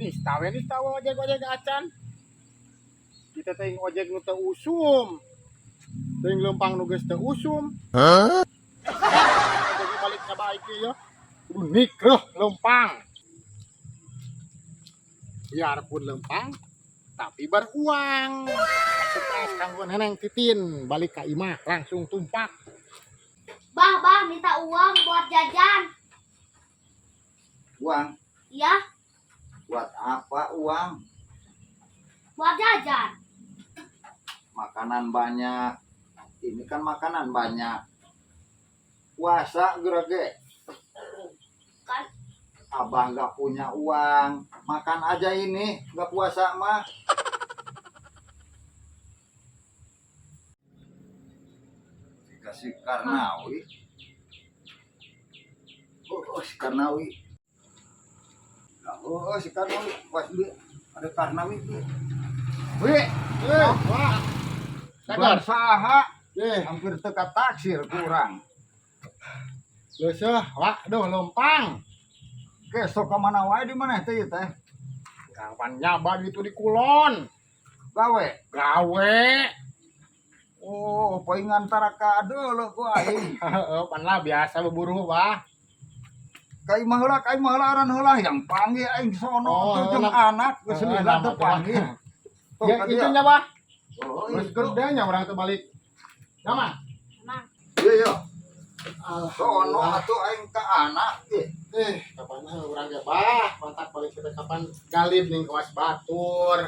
Nih tahu ojek acan. Kita teuing ojek nu teu usum. Teuing leumpang nu geus teu usum. Jadi balik ka baik ya. Unik reuh leumpang. Biarpun leumpang tapi beruang. Stres kanggo neneng Titin, balik ka imah langsung tumpak. Bah, minta uang buat jajan. Uang? Iya, Buat apa uang? buat jajan. Makanan banyak. Ini kan makanan banyak. Puasa gerage. Kan Abang nggak punya uang. Makan aja ini. Nggak puasa mah. Dikasih Karnawi. Oh, si Karnawi. Oh, si Karnawi. Pas beli. Ada Karnawi. Wih. Wah. Sabar Sabar. saha. Eh, Hampir teka taksir kurang. geus wah, duh leumpang. Oke, sok kemana wae di mana teh teh? Kang pan nyaba itu di Kulon. Gawe. Gawe. Oh, poin ngantara kado lo ku aing. Heeh, pan lah biasa berburu, Bah. Kai mah aran heula yang panggil aing sono Oh, tuh jeung enak. anak geus lila Nama teu teh. panggil. Tuh, Ya ka itu dia. nya, Bah. Oh, Terus itu. gerdenya orang teh balik. Nyaman. emang Iya, iya. Alhamdulillah. Sono atuh aing ka anak teh. Kapan urang ge Bah, mantap balik kita kapan galib ning kawas batur.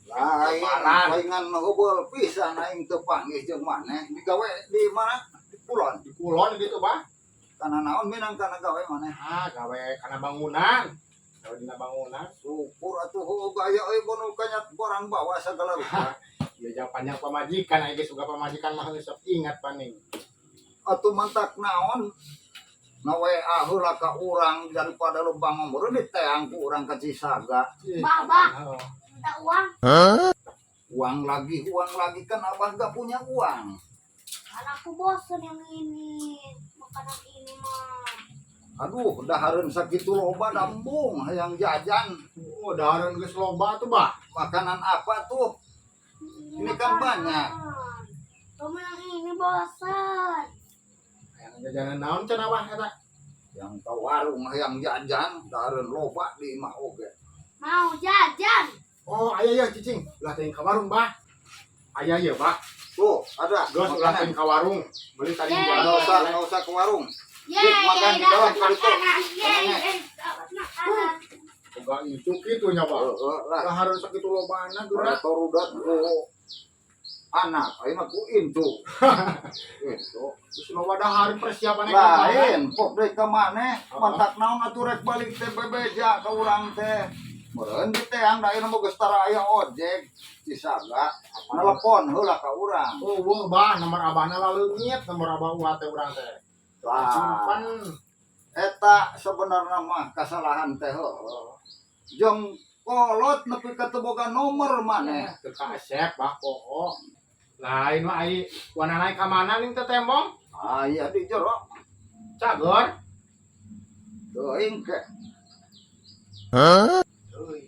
Lain Lebaran. paingan heubeul pisan aing teu panggil jeung maneh. Digawe di mana? Di Kulon. Di Kulon gitu, Bah. Kana naon minang kana gawe maneh? Ah, gawe kana bangunan. Gawe dina bangunan. Syukur atuh gaya euy bono kanyat borang bawa segala rupa. Ya jawabannya pamajikan, aja suka pamajikan mah geus sok ingat paning. Atuh mantak naon? Na WA heula ka urang daripada lu bangomor diteang ku urang ka Cisaga. Bah. Oh. minta uang. Uang lagi kan abah gak punya uang. Kan aku bosen yang ini, makanan ini mah. Aduh, dahareun sakitu loba dambung hayang jajan. Oh, dahareun geus loba tuh, Bah. Makanan apa tuh? Ini kan banyak. Kamu yang ini bosan. Yang jajanan naon cenah Bah eta? Yang ka warung hayang jajan, dahareun loba di imah oge. Mau jajan. Oh, aya ya cicing. Ulah teuing ka warung, Bah. Aya ya, Bah. Tuh, ada Geus ulah teuing makanan. ka warung. Beli tadi Yeay. Nggak usah ke warung. Yeay, makan di dalam, dapat situ. makanan. Yeay, Makanan. dapat makanan. Boga itu kitu nya, Bah. Lah, Dahareun sakitu lobana geura. torudat ku anak, ayeuna ku incu. Gitu. Geus loba dahar persiapan Lain, pok deui ka maneh, kontak naon atuh rek balik teh bebeja ka urang teh. Meureun di teang da ayeuna mah geus tara aya ojek Cisaga. Telepon heula ka urang. Oh, weuh, Bah, nomor abahna laleungit, nomor abah ulah teh urang teh. Lah, Simpen. eta sebenarnya mah kasalahan teh heuh. Jeung kolot nepi ka teu boga nomor maneh. Teu ka asep, Bah, poho. Lain mah ai wana naik ka mana ning teh tembong? Aya di jero Cagor. teuing ke. Euy.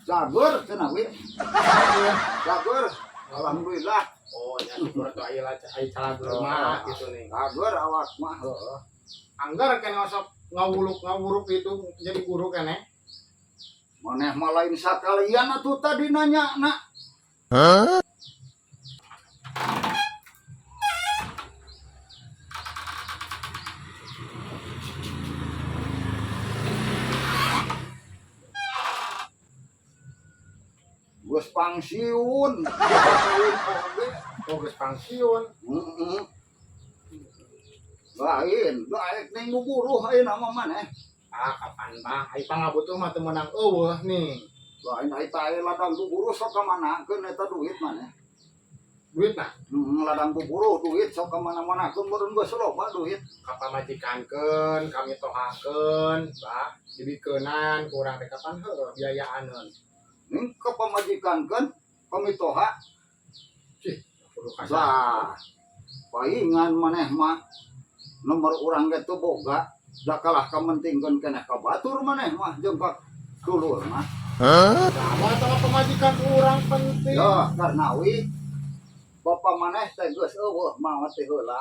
Jagur cenah wi. Jagur. Alhamdulillah. Oh, nya syukur tuh aya calagur mah gitu nih. Jagur awak mah heuh. Anggar kan ngosok ngawuruk itu jadi guru kan Maneh mah lain sakalian atuh tadi nanya nak. Geus pangsiun. Oh, geus pangsiun. Heeh. Lain, gaek ning guru ayeuna mah maneh. Ah, kapan Bah? Ai pangabutuh mah teu meunang eueuh nih. Lain eta aya ladang buburu sok ka manakeun eta duit maneh. Duit nah, Ladang buburu duit sok ka mana-mana keun meureun geus loba duit. ka pamajikankeun, kami tohakeun, Bah. dibikenan kurang teh kapan heuh biayaaneun. Ning ke pamajikan kan pamitoha. Cih, kudu kasar. Lah, paingan maneh mah nomor urang ge teu boga, da kalah kamentingkeun keneh ka batur maneh mah jeung ka dulur mah. Sama tengah pemajikan urang penting. Ya, karena bapa maneh teh geus eueuh maot teh heula.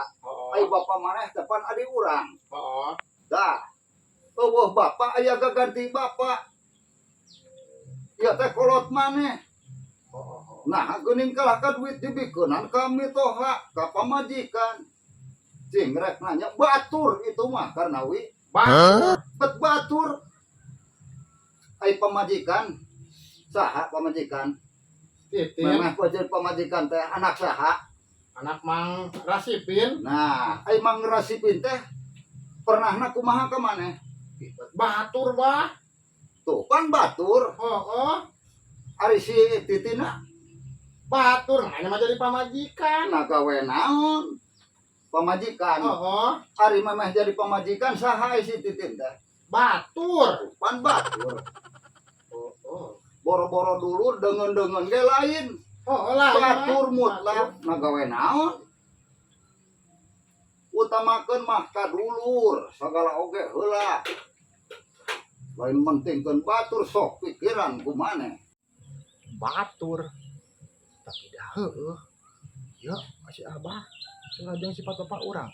Ai bapa maneh teh pan adi urang. Heeh. Dah. Eueuh bapa aya gaganti bapa. Ya teh kolot maneh. Nah, geuning kalah ka duit dibikeunan ka mitoha ka pamajikan. Cing rek nanya batur itu mah karena Batur. bet batur. Ai pamajikan saha pamajikan? Titin. Memang pajen pamajikan teh anak saha? Anak Mang Rasipin. Nah, ai Mang Rasipin teh pernahna kumaha ka maneh? Batur bah. Tuh kan batur. Heeh. Ari si Titina Batur, makanya mah jadi pamajikan. na gawe naon? Pamajikan. Heeh. Ari memeh jadi pamajikan saha ai si Titin teh? Batur. Pan batur. Heeh. Boro-boro dulu dengan ge lain. Oh, lah. Batur mutlak na gawe naon? Utamakeun mah kadulur sagala oge heula. Lain mentingkeun batur sok pikiran kumaneh. Batur. Tapi dah heueuh. Ya, masih abah. Lajang sifat bapak urang.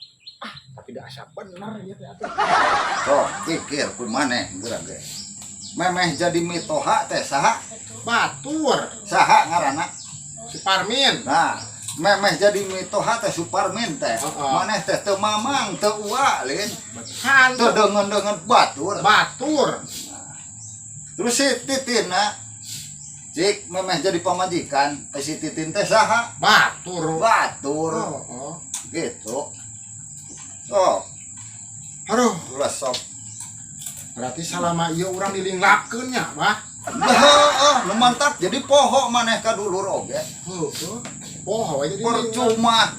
Tapi dah asa bener ya teh atuh. Sok pikir kumaneh geura ge. Memeh jadi mitoha teh saha? Batur. Saha ngaranna? Si Parmin. Nah, memeh jadi mitoha teh Suparmin teh. Heeh. Maneh teh teu mamang, teu ua lin. Han Teu dengan batur. Batur. Terus si Titina cik memeh jadi pamajikan, si Titin teh saha? Batur. Batur. Oh. Gitu. Sok, Aduh, ulah sok. berarti selama ieu urang dilinglapkeun nya, Bah. Heeh, nu mantap jadi poho maneh ka dulur oge. Heueuh. Poho we jadi Percuma.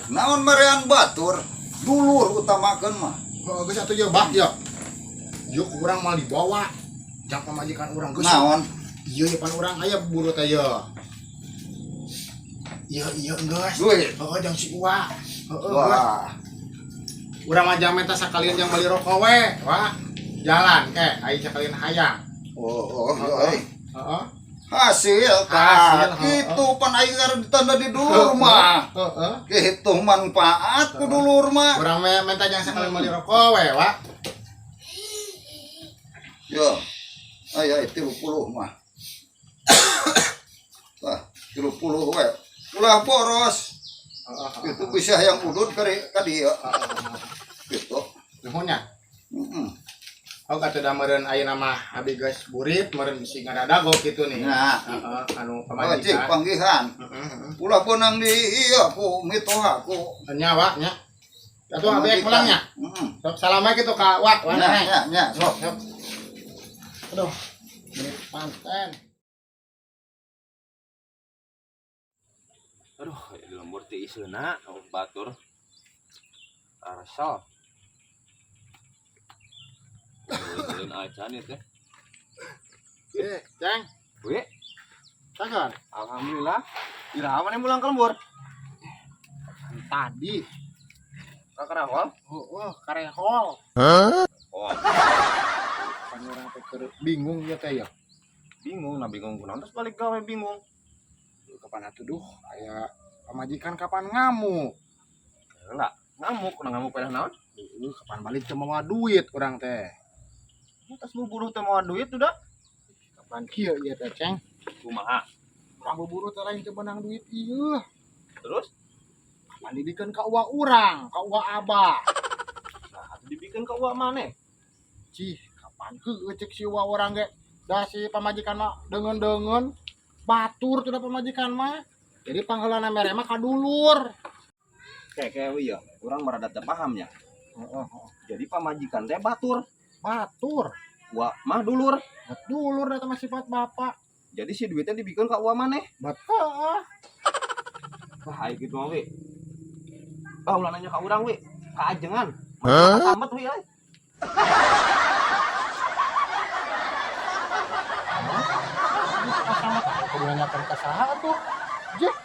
Naon merean batur? Dulur utamakeun mah. Heeh, geus atuh ieu, Bah, ieu. Ieu urang mal dibawa. Jang pamajikan urang geus. Naon? Ieu pan urang aya buru teh ieu. Ieu geus. Duit. Heeh, jang si Uwa. Heeh, geus. Wah, Urang mah jang minta sakalian jang beli rokok we, Wah. Jalan ke, ai sakalian hayang. oh, Heeh. Heeh. hasil Hasil, kan itu pan aing ditanda di dulur mah. Heeh. Kitu manfaat ku dulur mah. Urang mah minta jang sakalian beli rokok we, Wah. Yo. Aya 30 mah. Tah, 30 we. Ulah boros. Heeh. Itu bisa yang udut ka dieu. Gitu. Nuhunnya. Heeh. Oh kata da meureun ayeuna mah abi geus burit meureun si ngadago kitu nih. Nah. Heeh, anu Cik pamajikan. panggihan. Heeh. Ulah beunang di ieu ku mitoha ku. Nyawa nya. Atuh abi pulangnya. Heeh. Sok salamnya kitu ka Wak. Nya, sok. Aduh. Ini panten. Aduh, di lembur ti iseuna batur. Arasal. Ulun acan ieu teh. Ceng, We, sakan. alhamdulillah. Iraha maneh mulang ke lembur. Tadi. Ka Karawal. Karehol. Oh, Pan urang teh keur bingung ya teh ya. bingung kunaon terus balik gawe bingung. Kapan atuh duh aya pamajikan kapan ngamuk. Heula, ngamuk pada naon? Kapan balik teh mawa duit urang teh. Tas buburu teh moal duit udah. Kapan kieu ieu teh, Ceng? Kumaha? Urang buburu teh lain teu benang duit ieu. Terus Kapan dibikeun ka uang urang, ka uang abah. nah atuh dibikin ka uak maneh. Cih, kapan heueuh cek si uang urang ge. Da si pamajikan mah deungeun-deungeun batur teh da pamajikan mah. Jadi pangheulana mere mah kadulur. Kayak ya, urang marada teu pahamnya. Jadi pamajikan teh batur, Batur. uak mah dulur. Dulur da mah sifat bapak. Jadi si duitnya dibikin ka uak maneh. Heeh. Wah, ayo gitu mah we. Ulah nanya ka urang we, kaajengan. Sambat we ay. sama tak kudu nanyakeun ka saha atuh. Jek,